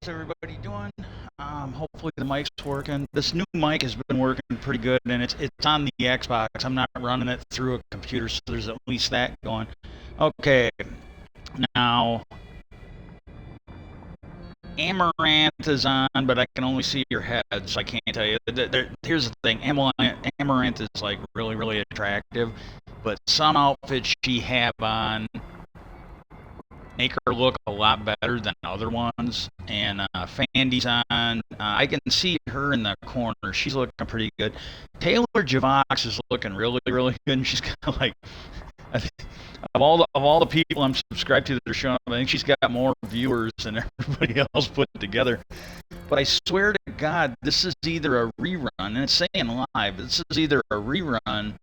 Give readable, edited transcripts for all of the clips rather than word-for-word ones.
everybody doing? Hopefully the mic's working. This new mic has been working pretty good, and it's on the Xbox. I'm not running it through a computer, so there's at least that going. Okay, now Amaranth is on, but I can only see your head, so I can't tell you. Here's the thing: Amaranth is like really, really attractive, but some outfits she have on make her look a lot better than other ones. And Fandy's on. I can see her in the corner. She's looking pretty good. Taylor Javox is looking really, really good. And she's kind of like, of all the people I'm subscribed to that are showing up, I think she's got more viewers than everybody else put together. But I swear to God, this is either a rerun, and it's saying live. This is either a rerun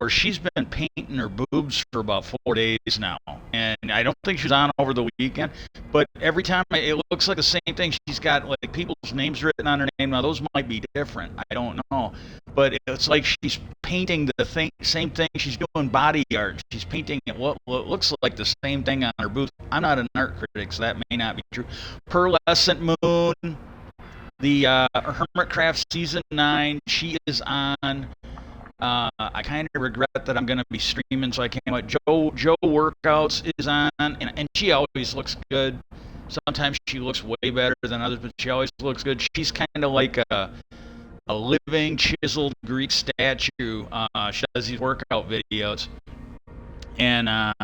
or she's been painting her boobs for about 4 days now, and I don't think she's on over the weekend. But every time it looks like the same thing. She's got like people's names written on her name. Now those might be different. I don't know, but it's like she's painting the same thing. She's doing body art. She's painting what looks like the same thing on her boobs. I'm not an art critic, so that may not be true. Pearlescent Moon, the Hermitcraft Season 9. She is on. I kind of regret that I'm going to be streaming, so I can't. But Joe Workouts is on, and she always looks good. Sometimes she looks way better than others, but she always looks good. She's kind of like a living, chiseled Greek statue. She does these workout videos. And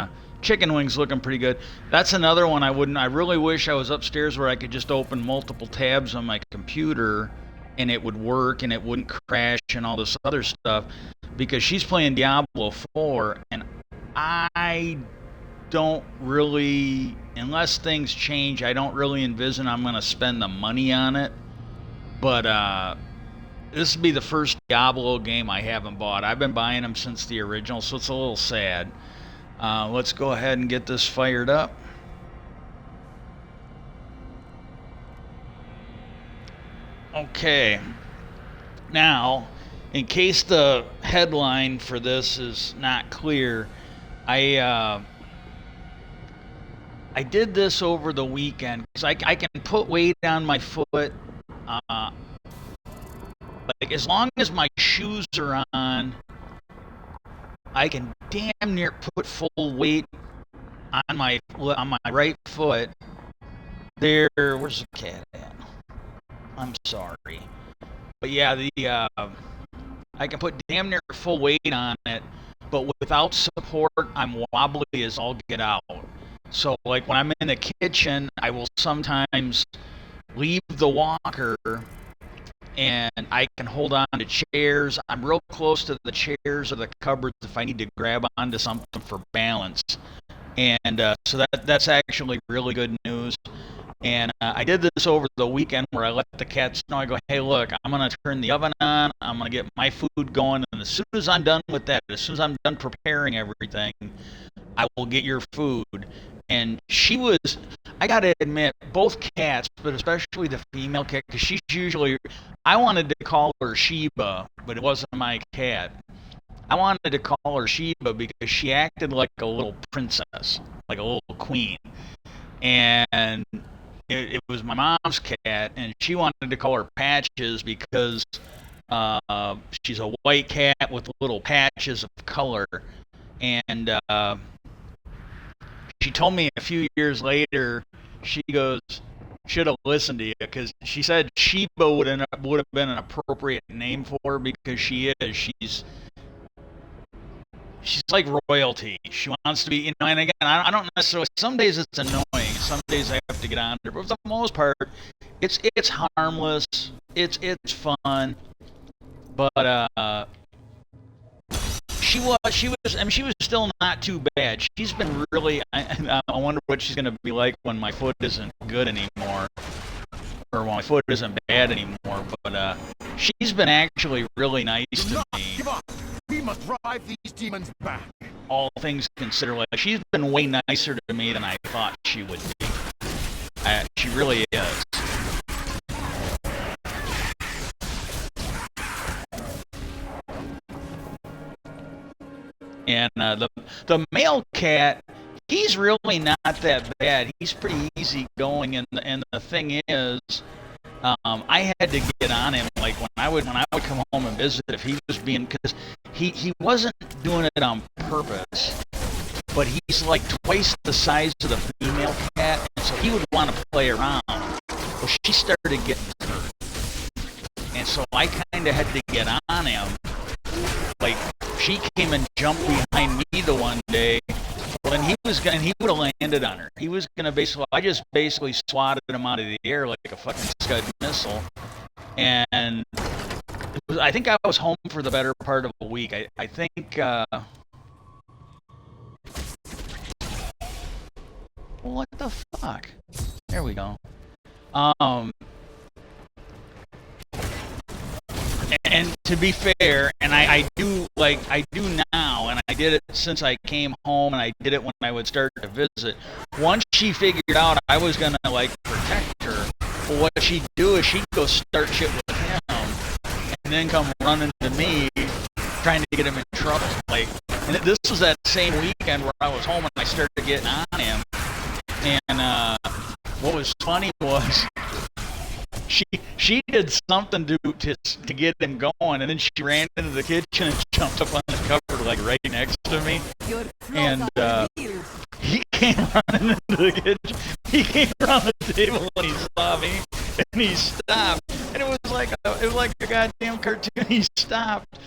Chicken Wings looking pretty good. That's another one I wouldn't. I really wish I was upstairs where I could just open multiple tabs on my computer and it would work and it wouldn't crash and all this other stuff, because she's playing Diablo 4, and I don't really, unless things change, I don't really envision I'm going to spend the money on it. But this will be the first Diablo game I haven't bought. I've been buying them since the original, so it's a little sad. Let's go ahead and get this fired up. Okay, now, in case the headline for this is not clear, I did this over the weekend because I can put weight on my foot. Like, as long as my shoes are on, I can damn near put full weight on my right foot. Where's the cat at? I'm sorry, but yeah, I can put damn near full weight on it, but without support, I'm wobbly as all get out. So, like, when I'm in the kitchen, I will sometimes leave the walker and I can hold on to chairs. I'm real close to the chairs or the cupboards if I need to grab onto something for balance. And so that's actually really good news. And I did this over the weekend where I let the cats know. I go, hey, look, I'm going to turn the oven on. I'm going to get my food going. And as soon as I'm done with that, as soon as I'm done preparing everything, I will get your food. And I got to admit, both cats, but especially the female cat, because she's usually, I wanted to call her Sheba, but it wasn't my cat. I wanted to call her Sheba because she acted like a little princess, like a little queen. And it was my mom's cat, and she wanted to call her Patches because she's a white cat with little patches of color. And she told me a few years later, she goes, should have listened to you, because she said Sheba would have been an appropriate name for her because she's like royalty. She wants to be, and again, I don't necessarily, some days it's annoying, some days I have to get on her, but for the most part, it's harmless, it's fun, but she was still not too bad. She's been really, I wonder what she's going to be like when my foot isn't good anymore, or when my foot isn't bad anymore, but she's been actually really nice to me. Give up! We must drive these demons back. All things considered, like, she's been way nicer to me than I thought she would be. She really is. And the male cat, he's really not that bad. He's pretty easygoing, and the thing is, I had to get on him like when I would come home and visit if he was being, because he wasn't doing it on purpose, but he's like twice the size of the female cat, and so he would want to play around. Well, she started getting hurt, and so I kind of had to get on him. Like, she came and jumped behind me the one day. Well, then he would have landed on her. He was gonna I just basically swatted him out of the air like a fucking Scud missile, and I think I was home for the better part of a week. I think. What the fuck? There we go. And to be fair, and I do now, and I did it since I came home, and I did it when I would start to visit. Once she figured out I was gonna like protect her, well, what she'd do is she'd go start shit with him, and then come running to me, trying to get him in trouble. Like, and this was that same weekend where I was home and I started getting on him. And what was funny was she did something to get him going, and then she ran into the kitchen and jumped up on the cupboard like right next to me. And he came running into the kitchen. He came around the table and he saw me, and he stopped. And it was like a goddamn cartoon. He stopped,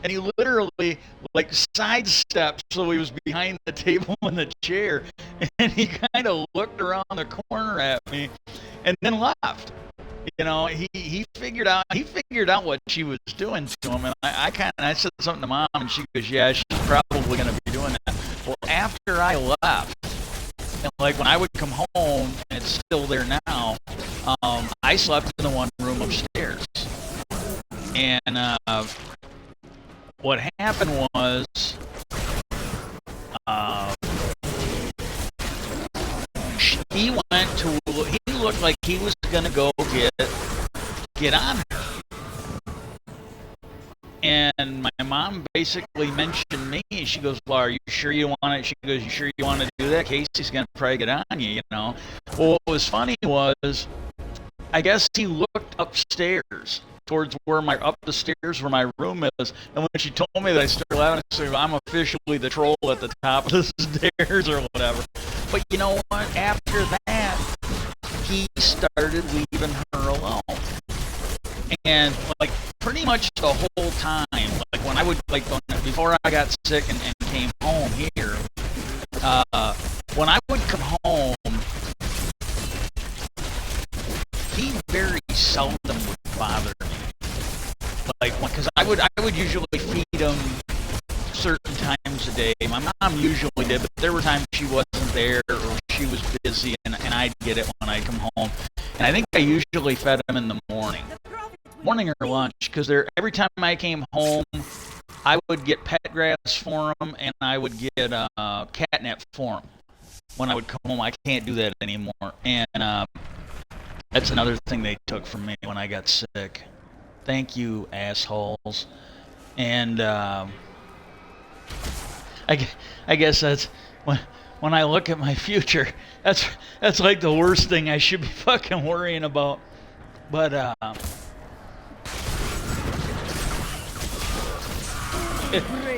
and he literally like sidestepped so he was behind the table in the chair, and he kind of looked around the corner at me, and then left. You know, he figured out what she was doing to him, and I said something to Mom, and she goes, yeah, she's probably gonna be doing that. Well, after I left, and like when I would come home, and it's still there now, I slept in the one room upstairs, and what happened was, he looked like he was gonna go get on her. And my mom basically mentioned me, and she goes, well, are you sure you want it? She goes, you sure you want to do that? Casey's gonna probably get on you, you know. Well, what was funny was, I guess he looked upstairs towards up the stairs where my room is, and when she told me that, I started laughing. I said, I'm officially the troll at the top of the stairs or whatever. But you know what? After that, he started leaving her alone. And like pretty much the whole time, like when I would before I got sick and came home here, when I would come home, he very seldom would bother me. Like, because I would usually feed him certain times a day. My mom usually did, but there were times she wasn't there or she was busy, and I'd get it when I come home. And I think I usually fed him in the morning or lunch, because every time I came home, I would get pet grass for him, and I would get catnip for him when I would come home. I can't do that anymore, and that's another thing they took from me when I got sick. Thank you, assholes. And I guess that's when I look at my future, that's like the worst thing I should be fucking worrying about. But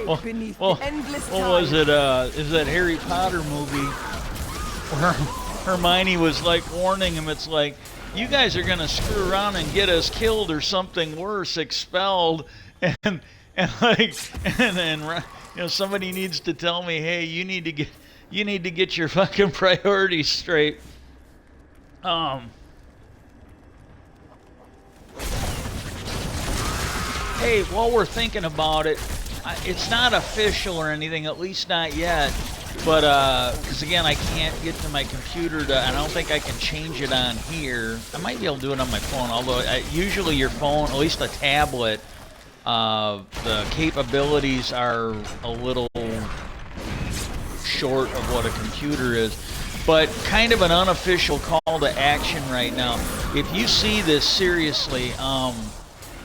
what was it? Is that Harry Potter movie where Hermione was like warning him? It's like, you guys are gonna screw around and get us killed or something worse, expelled, and you know, somebody needs to tell me, hey, you need to get your fucking priorities straight. Hey, while we're thinking about it, it's not official or anything, at least not yet. But, because again, I can't get to my computer, and I don't think I can change it on here. I might be able to do it on my phone, although usually your phone, at least a tablet, the capabilities are a little short of what a computer is. But kind of an unofficial call to action right now. If you see this, seriously,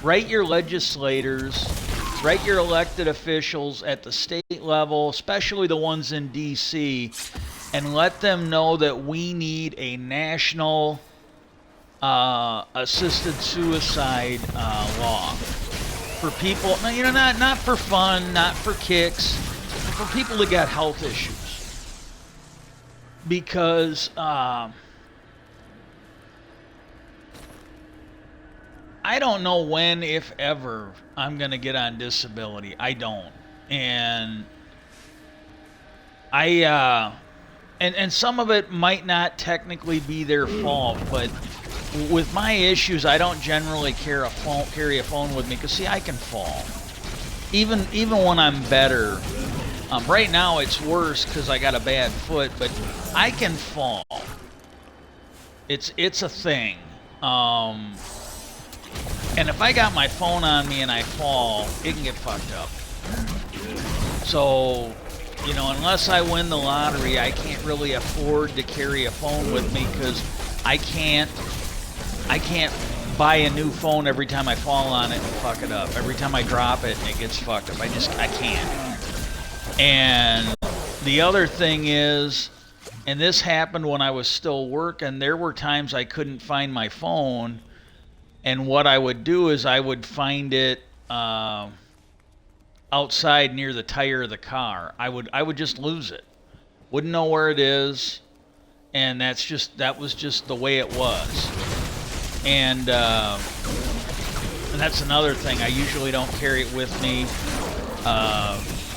write your legislators, write your elected officials at the state level, especially the ones in D.C., and let them know that we need a national assisted suicide law for people. You know, not for fun, not for kicks, for people that got health issues. Because I don't know when, if ever, I'm going to get on disability. I don't. And and some of it might not technically be their fault, but with my issues, I don't generally carry a phone with me because, see, I can fall. Even when I'm better. Right now it's worse because I got a bad foot, but I can fall. It's a thing. And if I got my phone on me and I fall, it can get fucked up. So, you know, unless I win the lottery, I can't really afford to carry a phone with me because I can't buy a new phone every time I fall on it and fuck it up. Every time I drop it and it gets fucked up. I can't. And the other thing is, and this happened when I was still working, there were times I couldn't find my phone, and what I would do is I would find it outside near the tire of the car. I would just lose it. Wouldn't know where it is, and that was just the way it was. And that's another thing. I usually don't carry it with me.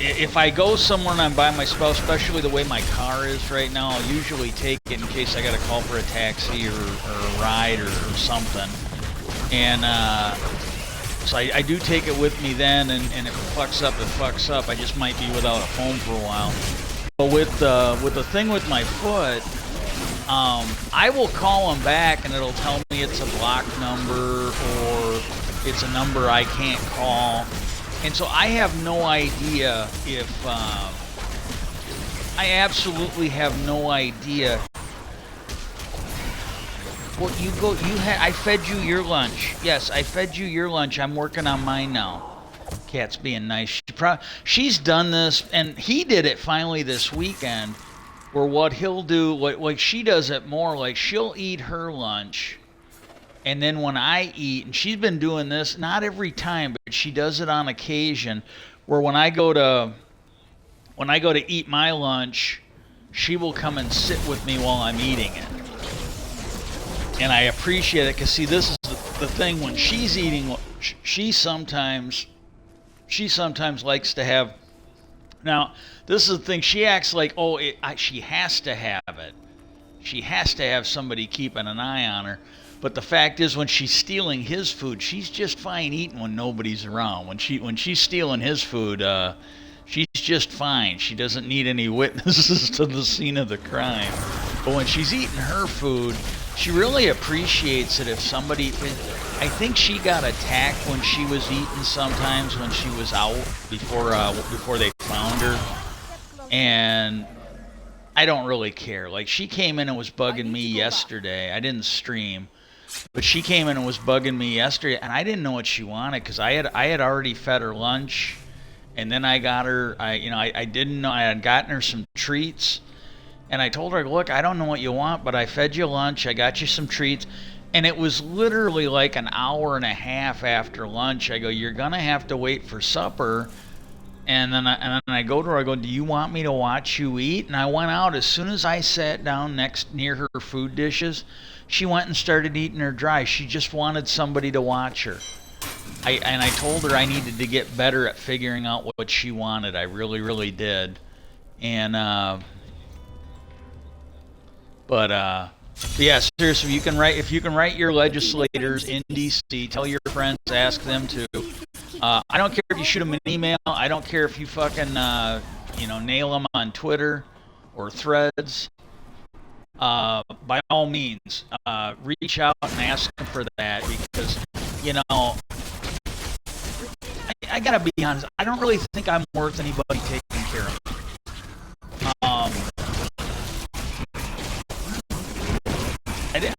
If I go somewhere and I'm by myself, especially the way my car is right now, I'll usually take it in case I got to call for a taxi or a ride or something. And so I do take it with me then, and if it fucks up, it fucks up. I just might be without a phone for a while. But with the thing with my foot, I will call them back and it'll tell me it's a blocked number or it's a number I can't call. And so I have no idea if I absolutely have no idea. Well, I fed you your lunch. Yes, I fed you your lunch. I'm working on mine now. Cat's being nice. She's done this, and he did it finally this weekend. Where what he'll do, like she does it more. Like she'll eat her lunch. And then when I eat, and she's been doing this, not every time, but she does it on occasion, where when I go to eat my lunch, she will come and sit with me while I'm eating it. And I appreciate it, because see, this is the thing, when she's eating, she sometimes likes to have, now, this is the thing, she acts like, she has to have it. She has to have somebody keeping an eye on her. But the fact is, when she's stealing his food, she's just fine eating when nobody's around. When she's stealing his food, she's just fine. She doesn't need any witnesses to the scene of the crime. But when she's eating her food, she really appreciates it if somebody... I think she got attacked when she was eating sometimes when she was out before they found her. And I don't really care. Like, she came in and was bugging me yesterday. I didn't stream. But she came in and was bugging me yesterday, and I didn't know what she wanted because I had already fed her lunch, and then I got her. I didn't know I had gotten her some treats, and I told her, look, I don't know what you want, but I fed you lunch. I got you some treats, and it was literally like an hour and a half after lunch. I go, you're gonna have to wait for supper. And then I go to her, I go, do you want me to watch you eat? And I went out. As soon as I sat down near her food dishes, she went and started eating her dry. She just wanted somebody to watch her. I told her I needed to get better at figuring out what she wanted. I really, really did. And, but yeah, seriously, if you can write your legislators in D.C., tell your friends, ask them to. I don't care if you shoot them an email. I don't care if you fucking, nail them on Twitter or Threads. By all means, reach out and ask them for that because, I gotta be honest. I don't really think I'm worth anybody taking care of.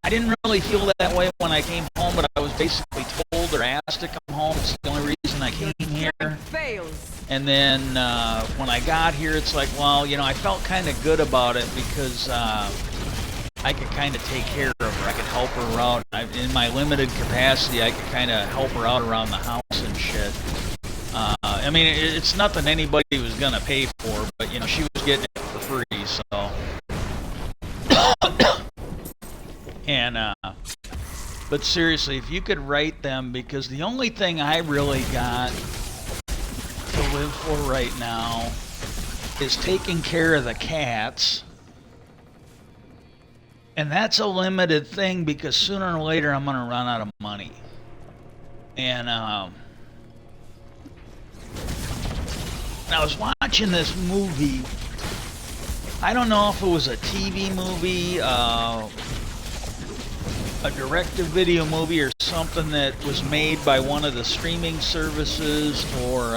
I didn't really feel that way when I came home, but I was basically told or asked to come home. It's the only reason I came here. And then when I got here, it's like, well, you know, I felt kind of good about it because I could kind of take care of her. I could help her out. In my limited capacity, I could kind of help her out around the house and shit. I mean, it's nothing anybody was going to pay for, but, you know, she was getting it for free, so. And, but seriously, if you could write them, because the only thing I really got to live for right now is taking care of the cats. And that's a limited thing because sooner or later I'm going to run out of money. And I was watching this movie. I don't know if it was a TV movie, a direct-to-video movie, or something that was made by one of the streaming services, or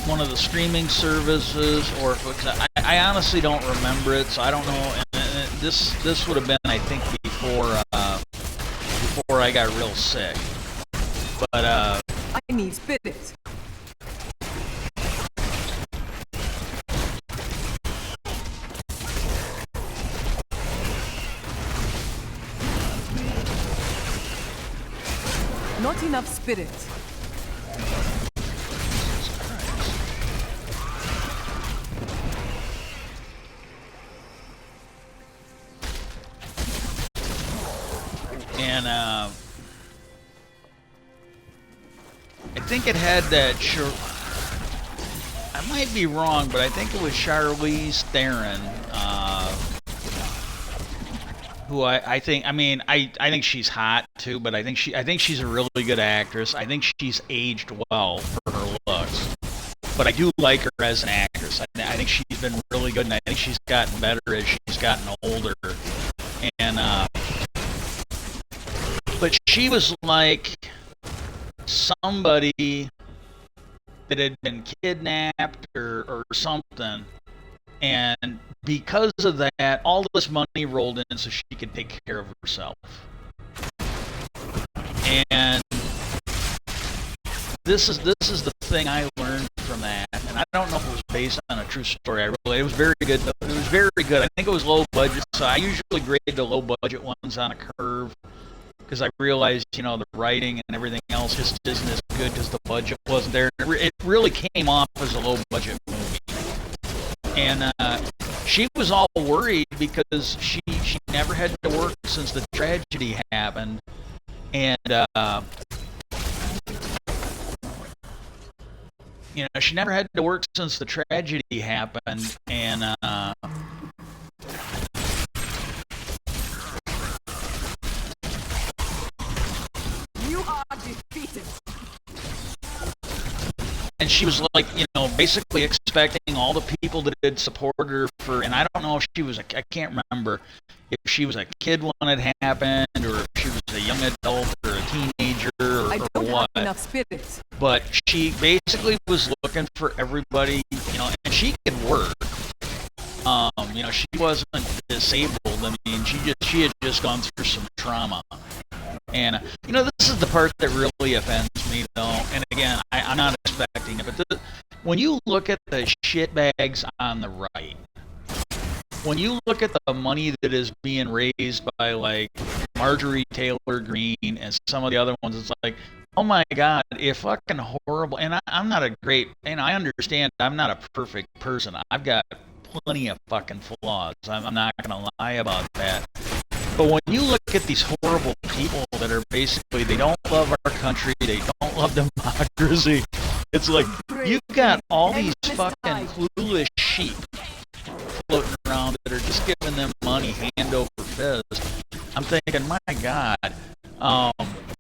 one of the streaming services, or if it was, I honestly don't remember it, so I don't know. And this would have been, I think, before I got real sick. But I need spirit. Not enough spirit. And I think it had that. I might be wrong, but I think it was Charlize Theron, who I think. I mean, I think she's hot too, but I think she's a really good actress. I think she's aged well for her looks, but I do like her as an actress. I think she's been really good, and I think she's gotten better as she's gotten older. And but she was like somebody that had been kidnapped or something, and because of that, all this money rolled in so she could take care of herself. And this is the thing I learned from that, and I don't know if it was based on a true story. It was very good. It was very good. I think it was low budget, so I usually grade the low budget ones on a curve, because I realized, you know, the writing and everything else just isn't as good because the budget wasn't there. It really came off as a low-budget movie. And she was all worried because she never had to work since the tragedy happened. And, you know, she never had to work since the tragedy happened. And, defeated. And she was like, you know, basically expecting all the people that had supported her for, and I don't know if she was, I can't remember if she was a kid when it happened, or if she was a young adult or a teenager or what. Have enough spirit. But she basically was looking for everybody, you know, and she could work. You know, she wasn't disabled. I mean, she had just gone through some trauma. And, you know, this is the part that really offends me, though. And again, I'm not expecting it. But when you look at the shitbags on the right, when you look at the money that is being raised by, like, Marjorie Taylor Greene and some of the other ones, it's like, oh my God, if fucking horrible. And I'm not a great, and I understand I'm not a perfect person. I've got plenty of fucking flaws. I'm not going to lie about that. But when you look at these horrible people that are basically, they don't love our country, they don't love democracy, it's like, you've got all these fucking clueless sheep floating around that are just giving them money hand over fist. I'm thinking, my God,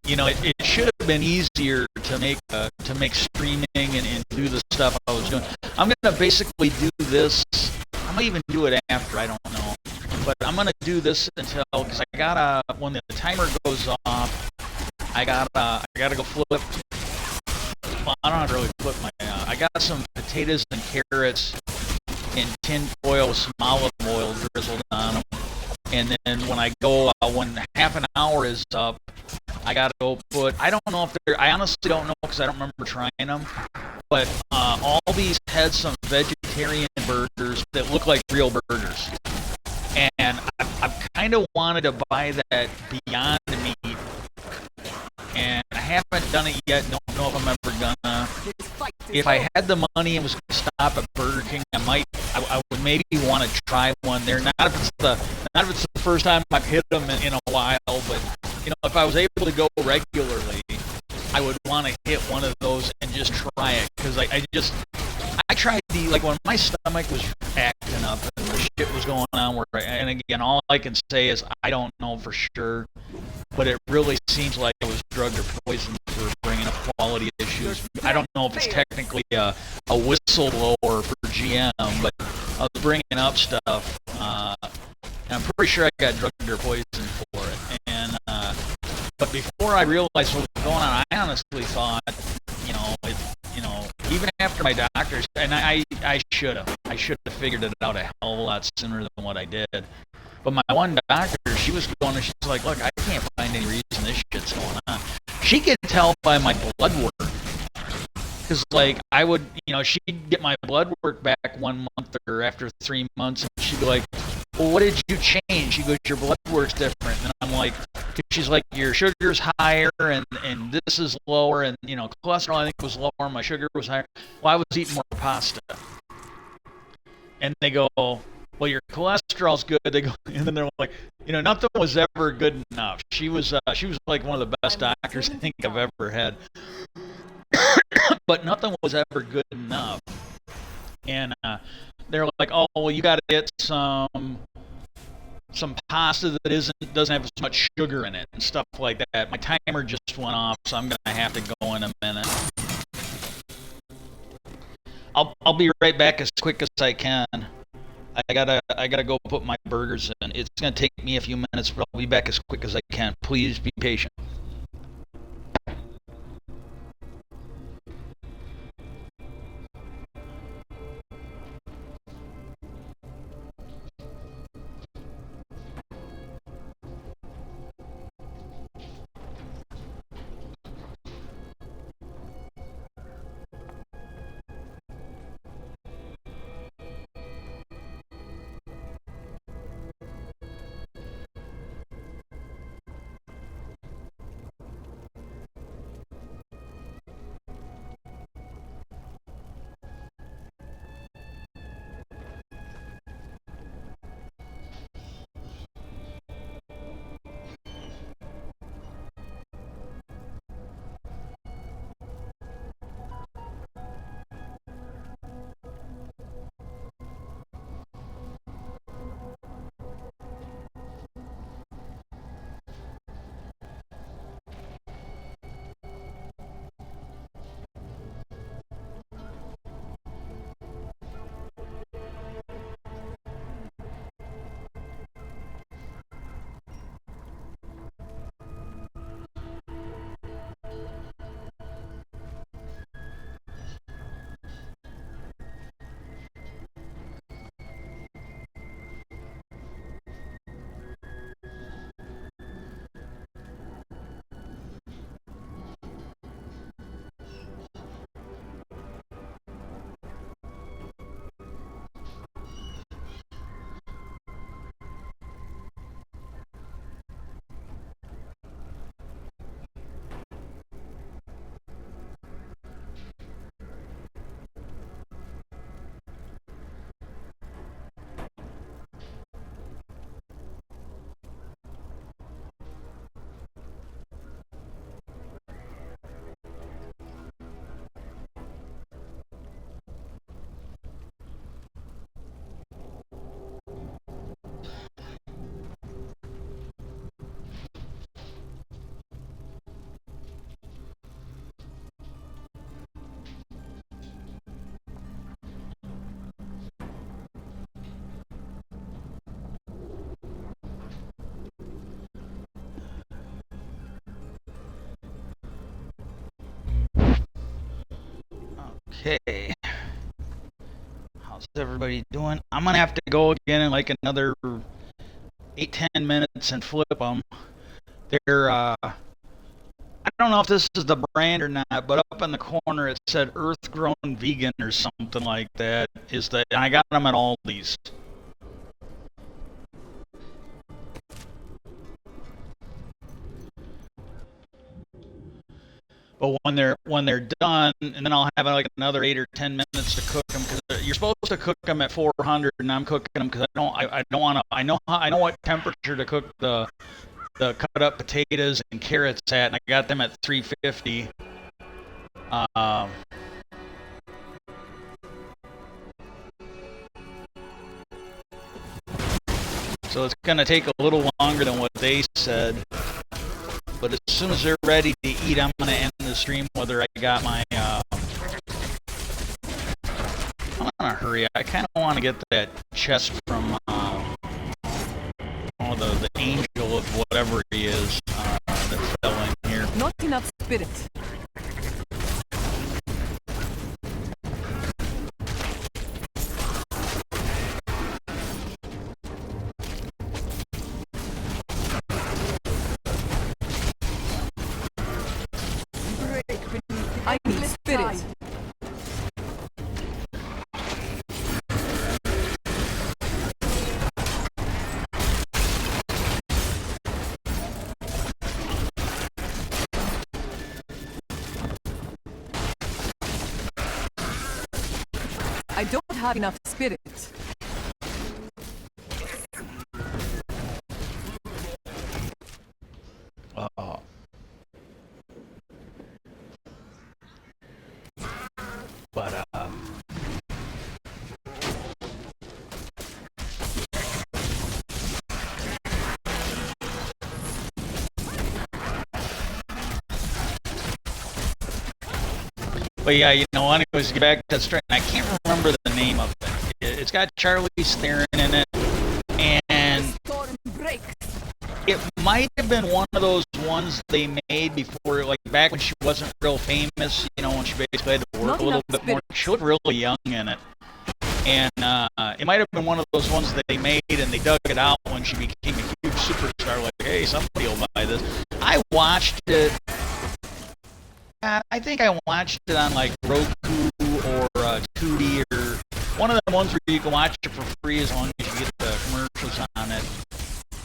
you know, it should have been easier to make streaming and do the stuff I was doing. I'm gonna basically do this. I might even do it after. I don't know. But I'm gonna do this until, because I gotta, when the timer goes off, I gotta go flip. Well, I don't have to really flip my. I got some potatoes and carrots in tin foil with some olive oil drizzled on them, and then when I go, when half an hour is up, I gotta go put. I don't know if they're. I honestly don't know because I don't remember trying them. But all these had some vegetarian burgers that look like real burgers, and I've kind of wanted to buy that Beyond Meat, and I haven't done it yet. Don't know if I'm ever gonna. If I had the money and was going to stop at Burger King, I would maybe want to try one there. Not if it's the first time I've hit them in a while, but if I was able to go regularly, I would want to hit one of those and just try it, because I tried when my stomach was acting up and the shit was going on and again, all I can say is I don't know for sure, but it really seems like I was drugged or poisoned for bringing up quality issues. I don't know if it's technically a whistleblower for GM, but I was bringing up stuff, and I'm pretty sure I got drugged or poisoned for it. And but before I realized what was going on, I honestly thought, even after my doctors, and I should have figured it out a hell of a lot sooner than what I did. But my one doctor, she's like, look, I can't find any reason this shit's going on. She could tell by my blood work. Because, I would, she'd get my blood work back 1 month or after 3 months, and she'd be like, well, what did you change? She goes, your blood work's different. And I'm like, she's like, your sugar's higher, and this is lower, and, cholesterol, I think, was lower, my sugar was higher. Well, I was eating more pasta. And they go, well, your cholesterol's good. They go, and then they're like, nothing was ever good enough. She was like one of the best doctors I think I've ever had. But nothing was ever good enough. And they're like, oh, well, you got to get some pasta that doesn't have as much sugar in it and stuff like that. My timer just went off, so I'm gonna have to go in a minute. I'll be right back as quick as I can. I gotta go put my burgers in. It's gonna take me a few minutes, but I'll be back as quick as I can. Please be patient. Okay. How's everybody doing? I'm gonna have to go again in like another 8-10 minutes and flip them. They're I don't know if this is the brand or not, but up in the corner it said Earth Grown Vegan or something like that. And I got them at Aldi's. But when they're done, and then I'll have like another 8 or 10 minutes to cook them, because you're supposed to cook them at 400, and I'm cooking them because I don't want to. I know what temperature to cook the cut up potatoes and carrots at, and I got them at 350. So it's gonna take a little longer than what they said. But as soon as they're ready to eat, I'm going to end the stream whether I got my... I'm in a hurry. I kind of want to get that chest from the angel of whatever he is that fell in here. Not enough spirit. I need spirit. I don't have enough spirit. But yeah, anyways, get back to that straight. I can't remember the name of it. It's got Charlize Theron in it, and it might have been one of those ones they made before, like back when she wasn't real famous, when she basically had to work a little bit more. She looked really young in it. And it might have been one of those ones that they made and they dug it out when she became a huge superstar, like, hey, somebody will buy this. I watched it. I think I watched it on like Roku or Tubi or one of the ones where you can watch it for free as long as you get the commercials on it.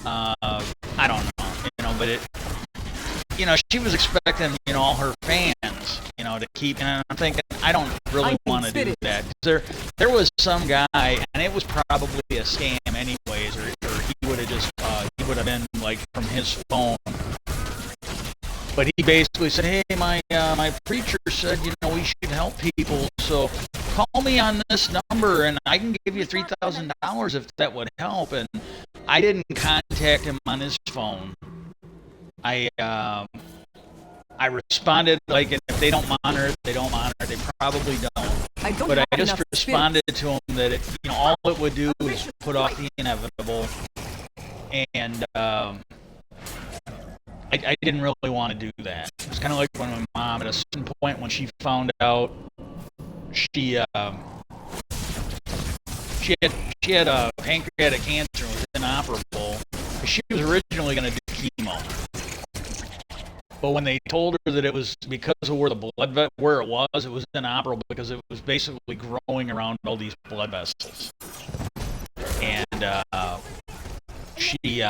I don't know, but she was expecting, all her fans, to keep, and I'm thinking, I don't really want to do that. There was some guy, and it was probably a scam anyways, or he would have just, he would have been like from his phone. But he basically said, hey, my preacher said, we should help people, so call me on this number, and I can give you $3,000 if that would help. And I didn't contact him on his phone. I responded, like, if they don't monitor it, they don't monitor it. They probably don't. But I just responded to him that, all it would do is put off the inevitable. And I didn't really want to do that. It's kind of like when my mom, at a certain point, when she found out she had a pancreatic cancer and was inoperable. She was originally going to do chemo, but when they told her that it was because of where it was inoperable because it was basically growing around all these blood vessels, and she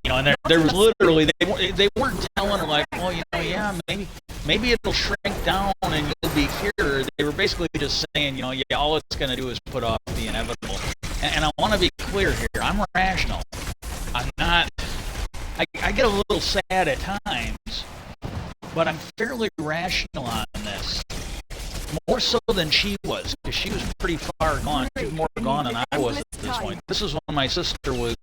and there was literally, they weren't telling her like, well, yeah, maybe it'll shrink down and you'll be cured. They were basically just saying, yeah, all it's going to do is put off the inevitable. And I want to be clear here. I'm rational. I'm not. I get a little sad at times, but I'm fairly rational on this. More so than she was, because she was pretty far gone. She was more gone than I was at this point. This is when my sister was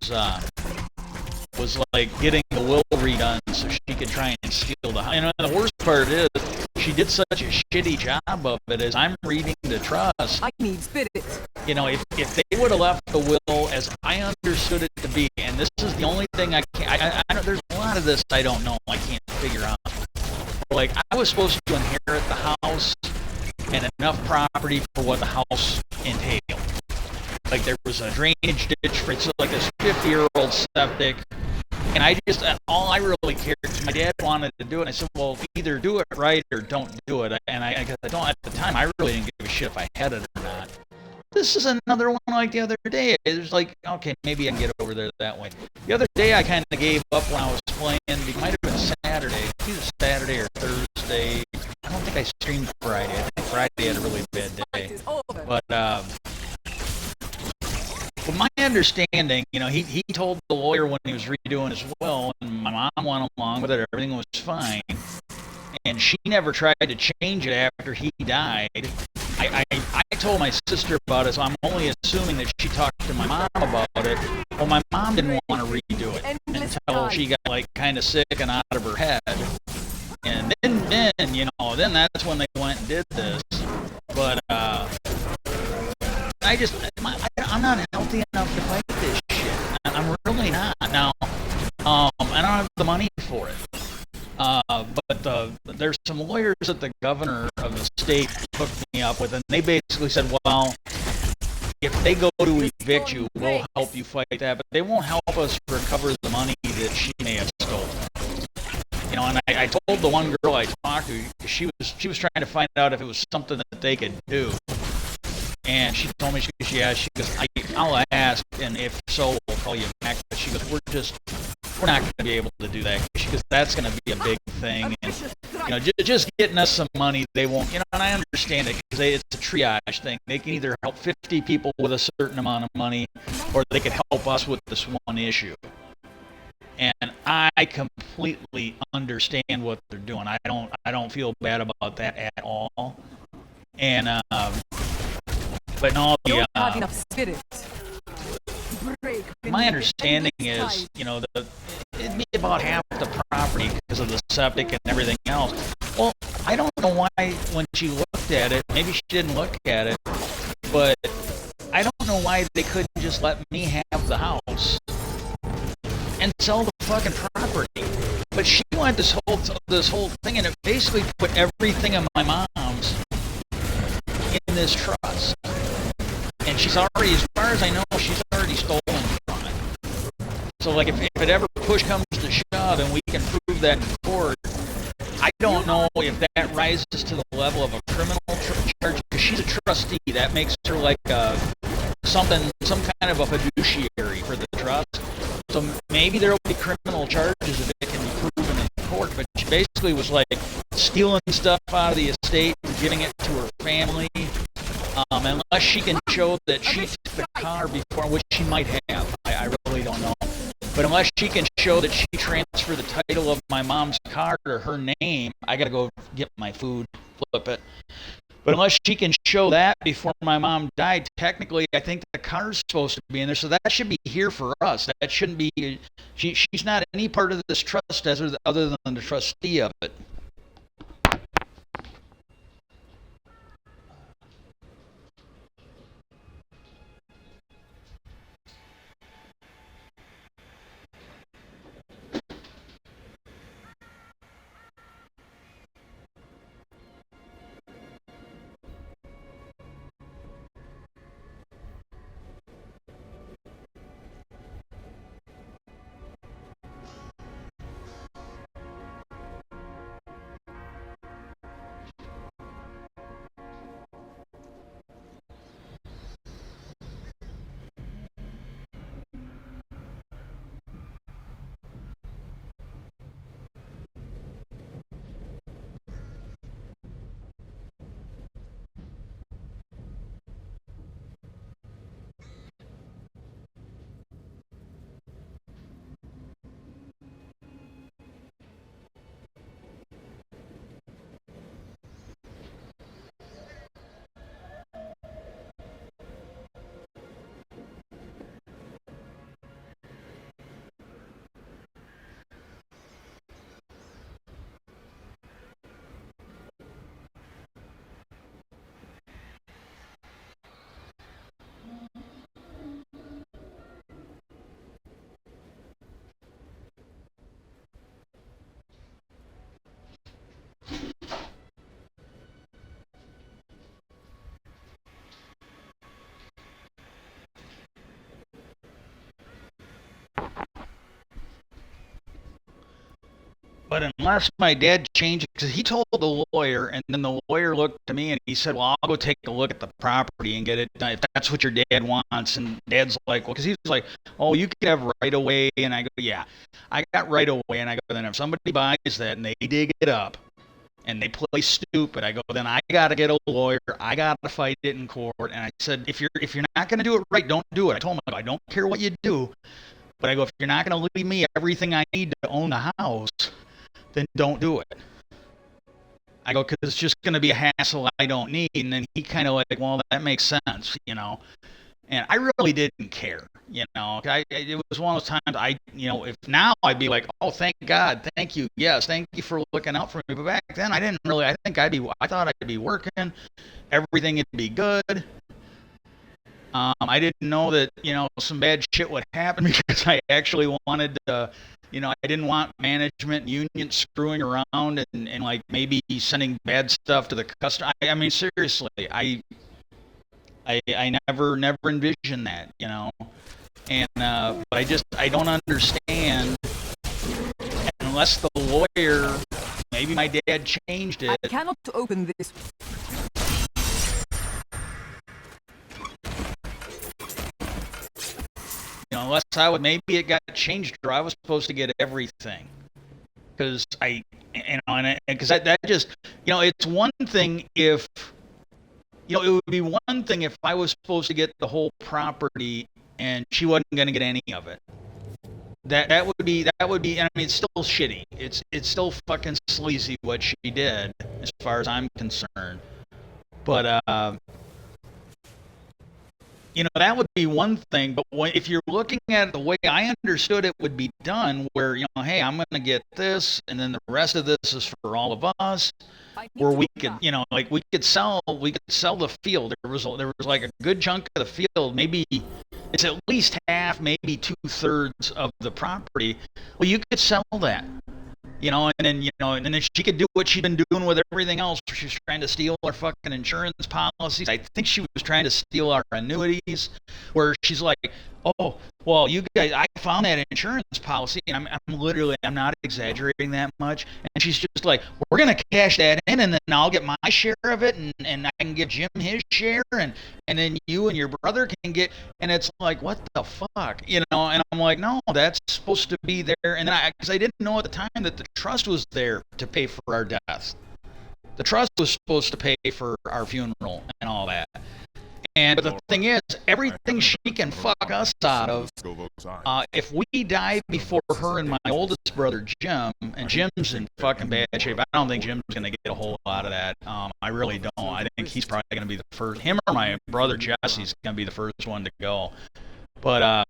like getting the will redone so she could try and steal the house. The worst part is she did such a shitty job of it. As I'm reading the trust, I need spirit. If they would have left the will as I understood it to be, and this is the only thing I can't, I don't, there's a lot of this I don't know, I can't figure out. Like, I was supposed to inherit the house and enough property for what the house entailed. like there was a drainage ditch for it's like this 50-year-old septic. And I just, all I really cared, my dad wanted to do it. And I said, well, either do it right or don't do it. And I don't, at the time, I really didn't give a shit if I had it or not. This is another one like the other day. It was like, okay, maybe I can get over there that way. The other day, I kind of gave up when I was playing. It might have been Saturday. Either Saturday or Thursday. I don't think I streamed Friday. I think Friday had a really bad day. But my understanding, you know, he told the lawyer when he was redoing his will, and my mom went along with it, everything was fine. And she never tried to change it after he died. I told my sister about it, so I'm only assuming that she talked to my mom about it. Well, my mom didn't want to redo it until she got, like, kind of sick and out of her head. And then, you know, then that's when they went and did this. But, I'm not healthy enough to fight this shit. I'm really not. Now, I don't have the money for it. But there's some lawyers that the governor of the state hooked me up with, and they basically said, well, if they go to evict you, we'll help you fight that, but they won't help us recover the money that she may have stolen. You know, and I told the one girl I talked to, she was trying to find out if it was something that they could do. And she told me, she goes, I'll ask, and if so, we'll call you back. But she goes, we're not going to be able to do that. She goes, that's going to be a big thing. And, you know, just getting us some money, they won't, you know, and I understand it because it's a triage thing. They can either help 50 people with a certain amount of money, or they could help us with this one issue. And I completely understand what they're doing. I don't feel bad about that at all. And, but no, my understanding is, you know, it'd be about half the property because of the septic and everything else. Well, I don't know why when she looked at it, maybe she didn't look at it, but I don't know why they couldn't just let me have the house and sell the fucking property. But she wanted this whole thing, and it basically put everything of my mom's in this trust. And she's already, as far as I know, she's already stolen from it. So, like, if it ever push comes to shove and we can prove that in court, I don't know if that rises to the level of a criminal charge, because she's a trustee. That makes her like some kind of a fiduciary for the trust. So maybe there will be criminal charges if it can be proven in court. But she basically was like stealing stuff out of the estate and giving it to her family. Unless she can show that she took the car before, which she might have. I really don't know. But unless she can show that she transferred the title of my mom's car to her name, I gotta go get my food, flip it. But unless she can show that before my mom died, technically I think the car's supposed to be in there, so that should be here for us. That shouldn't be, she's not any part of this trust other than the trustee of it. But unless my dad changed it, because he told the lawyer, and then the lawyer looked to me and he said, well, I'll go take a look at the property and get it done if that's what your dad wants. And Dad's like, well, because he was like, oh, you could have right away. And I go, yeah, I got right away. And I go, then if somebody buys that and they dig it up and they play stupid, I go, then I got to get a lawyer. I got to fight it in court. And I said, if you're not going to do it right, don't do it. I told him, I don't care what you do. But I go, if you're not going to leave me everything I need to own the house, then don't do it. I go, because it's just going to be a hassle I don't need. And then he kind of like, well, that makes sense, you know. And I really didn't care, you know. It was one of those times if now I'd be like, oh, thank God, thank you, yes, thank you for looking out for me. But back then I didn't really. I thought I'd be working, everything would be good. I didn't know that, some bad shit would happen because I actually wanted to, I didn't want management unions screwing around and like maybe sending bad stuff to the customer. I mean, seriously, I never envisioned that, and but I don't understand unless the lawyer, maybe my dad changed it. I cannot open this. Unless maybe it got changed or I was supposed to get everything. Because because that just, it's one thing if, it would be one thing if I was supposed to get the whole property and she wasn't going to get any of it. That would be, and I mean, it's still shitty. It's still fucking sleazy what she did as far as I'm concerned. But, that would be one thing, but if you're looking at it the way I understood it would be done, where, hey, I'm going to get this, and then the rest of this is for all of us, where we could, we could sell the field. There was like a good chunk of the field, maybe it's at least half, maybe 2/3 of the property. Well, you could sell that. And then she could do what she'd been doing with everything else. She was trying to steal our fucking insurance policies. I think she was trying to steal our annuities, where she's like, oh, well, you guys, I found that insurance policy, and I'm not exaggerating that much. And she's just like, we're going to cash that in, and then I'll get my share of it, and I can give Jim his share, and then you and your brother can get, and it's like, what the fuck, and I'm like, no, that's supposed to be there. And then because I didn't know at the time that the trust was there to pay for our deaths. The trust was supposed to pay for our funeral and all that. But the thing is, everything she can fuck us out of, if we die before her and my oldest brother, Jim, and Jim's in fucking bad shape. I don't think Jim's going to get a whole lot of that. I really don't. I think he's probably going to be the first. Him or my brother Jesse's going to be the first one to go. But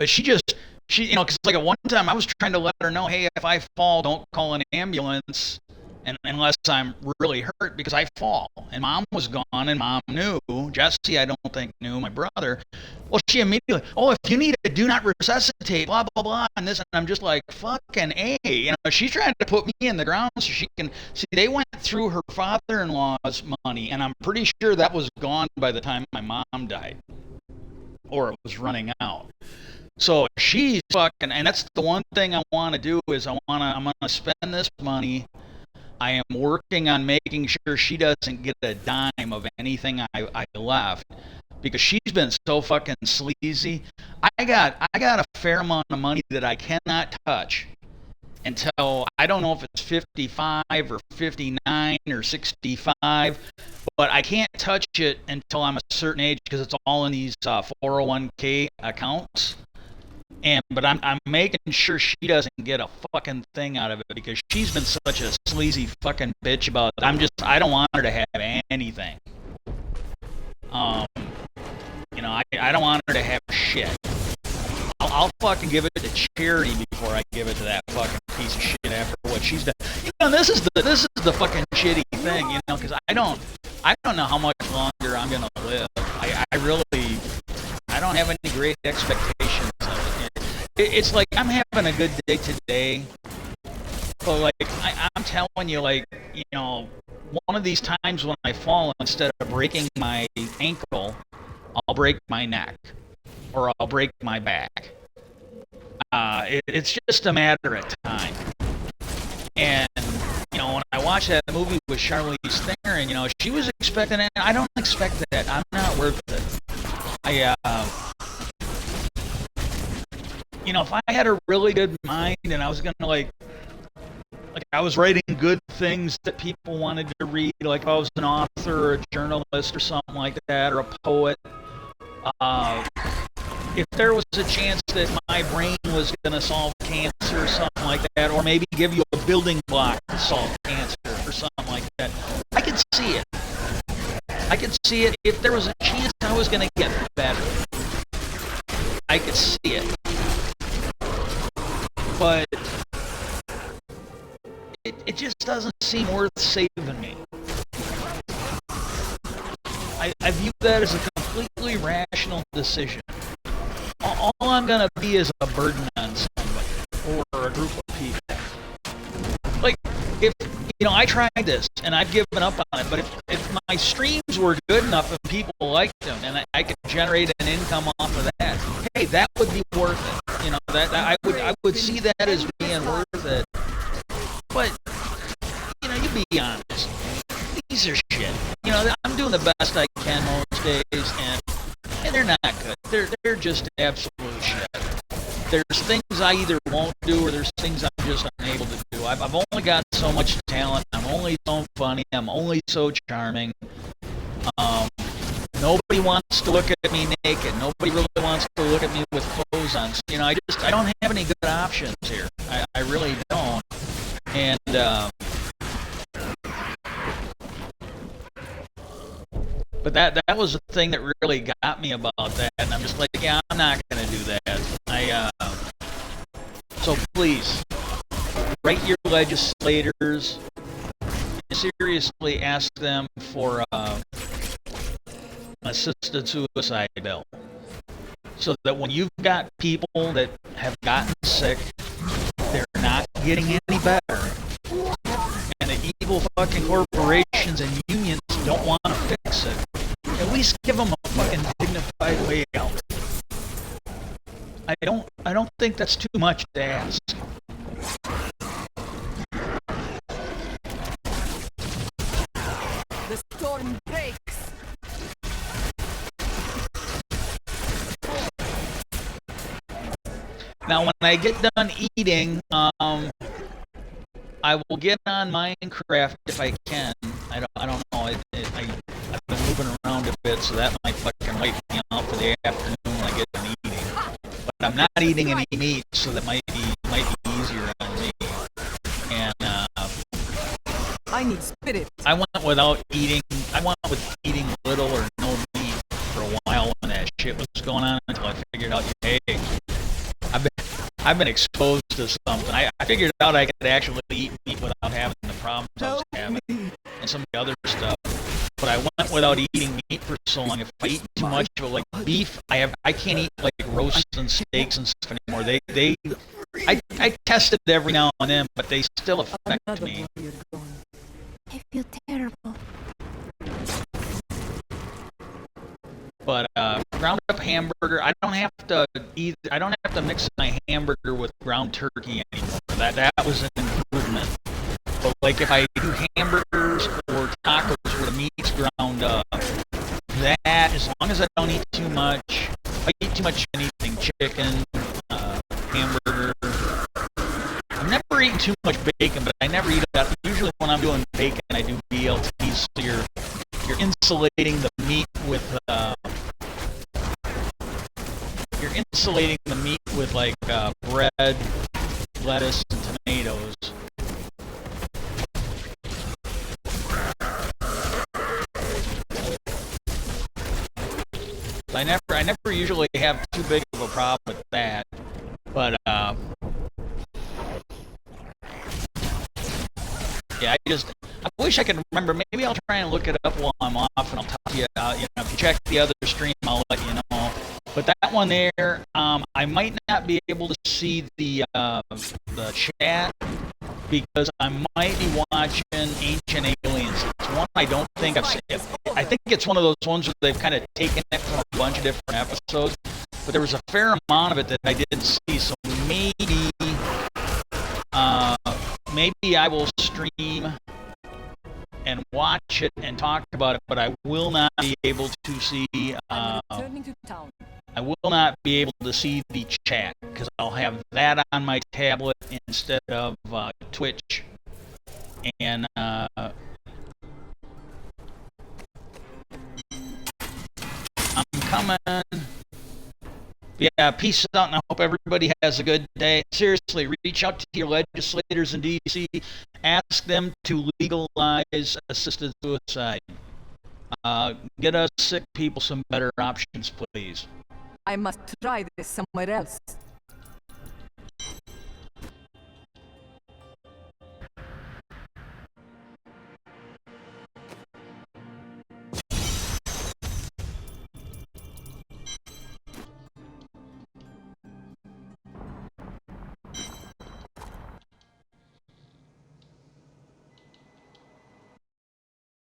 she, because like at one time I was trying to let her know, hey, if I fall, don't call an ambulance. And unless I'm really hurt, because I fall. And Mom was gone, and Mom knew. Jesse, I don't think, knew. My brother. Well, she immediately, oh, if you need it, do not resuscitate, blah, blah, blah, and this. And I'm just like, fucking A. She's trying to put me in the ground so she can, see, they went through her father-in-law's money, and I'm pretty sure that was gone by the time my mom died. Or it was running out. So she's fucking, and that's the one thing I want to do is I'm going to spend this money. I am working on making sure she doesn't get a dime of anything I left, because she's been so fucking sleazy. I got a fair amount of money that I cannot touch until, I don't know if it's 55 or 59 or 65, but I can't touch it until I'm a certain age, because it's all in these 401k accounts. But I'm making sure she doesn't get a fucking thing out of it, because she's been such a sleazy fucking bitch about it. I don't want her to have anything. I don't want her to have shit. I'll fucking give it to charity before I give it to that fucking piece of shit after what she's done. This is the fucking shitty thing, because I don't know how much longer I'm gonna live. I don't have any great expectations of it. It's like I'm having a good day today, but like I'm telling you, like, one of these times when I fall, instead of breaking my ankle, I'll break my neck, or I'll break my back. It's just a matter of time. And when I watched that movie with Charlize Theron, she was expecting it. I don't expect that. I'm not worth it. If I had a really good mind and I was gonna like I was writing good things that people wanted to read, like if I was an author or a journalist or something like that, or a poet. If there was a chance that my brain was going to solve cancer or something like that, or maybe give you a building block to solve cancer or something like that, I could see it. I could see it. If there was a chance I was going to get better, I could see it. But it just doesn't seem worth saving me. I view that as a completely rational decision. All I'm going to be is a burden on somebody or a group of people. Like, if, I tried this and I've given up on it, but if my streams were good enough and people liked them and I could generate an income off of that, hey, that would be worth it. That I would see that as being worth it. But, you be honest. These are shit. I'm doing the best I can most days, and they're not good. They're just absolute shit. There's things I either won't do or there's things I'm just unable to do. I've only got so much talent. I'm only so funny. I'm only so charming. Nobody wants to look at me naked. Nobody really wants to look at me with clothes on. So, I don't have any good options here. I really don't. And but that was the thing that really got me about that, and I'm just like, yeah, I'm not gonna do that. So please write your legislators and seriously ask them for assisted suicide bill, so that when you've got people that have gotten sick, they're not getting any better, and the evil fucking corporations and unions don't want to fix it. At least give them a fucking dignified way out. I don't think that's too much to ask. The storm breaks. Now, when I get done eating, I will get on Minecraft if I can. I don't know. I've been moving around a bit, so that might fucking wipe me out for the afternoon when I get done eating. But I'm not eating any meat, so that might be easier on me. And I need spirit. I went with eating little or no meat for a while when that shit was going on, until I figured out, hey, I've been exposed to something. I figured out I could actually eat meat without having the problems I was having and some of the other stuff. But I went without eating meat for so long. If I eat too much of it, like beef, I can't eat like roasts and steaks and stuff anymore. I test it every now and then, but they still affect me. I feel terrible. But ground up hamburger, I don't have to mix my hamburger with ground turkey anymore. That was an improvement. But like if I do hamburgers or tacos where the meat's ground up, that, as long as I don't eat too much, if I eat too much anything, chicken, hamburger. I've never eaten too much bacon, but I never eat that. Usually when I'm doing bacon, I do BLTs, so you're insulating the meat with like bread, lettuce, and tomatoes. I never usually have too big of a problem with that, but yeah, I wish I could remember. Maybe I'll try and look it up while I'm off, and I'll talk to you. If you check the other stream, I'll let you know. But that one there, I might not be able to see the chat because I might be watching Ancient Aliens. It's one I don't think I've seen. I think it's one of those ones where they've kind of taken it from a bunch of different episodes, but there was a fair amount of it that I didn't see. So maybe I will stream and watch it and talk about it, but I will not be able to see. I'm returning to town. I will not be able to see the chat because I'll have that on my tablet instead of Twitch. And I'm coming. Yeah, peace out, and I hope everybody has a good day. Seriously, reach out to your legislators in D.C. Ask them to legalize assisted suicide. Get us sick people some better options, please. I must try this somewhere else.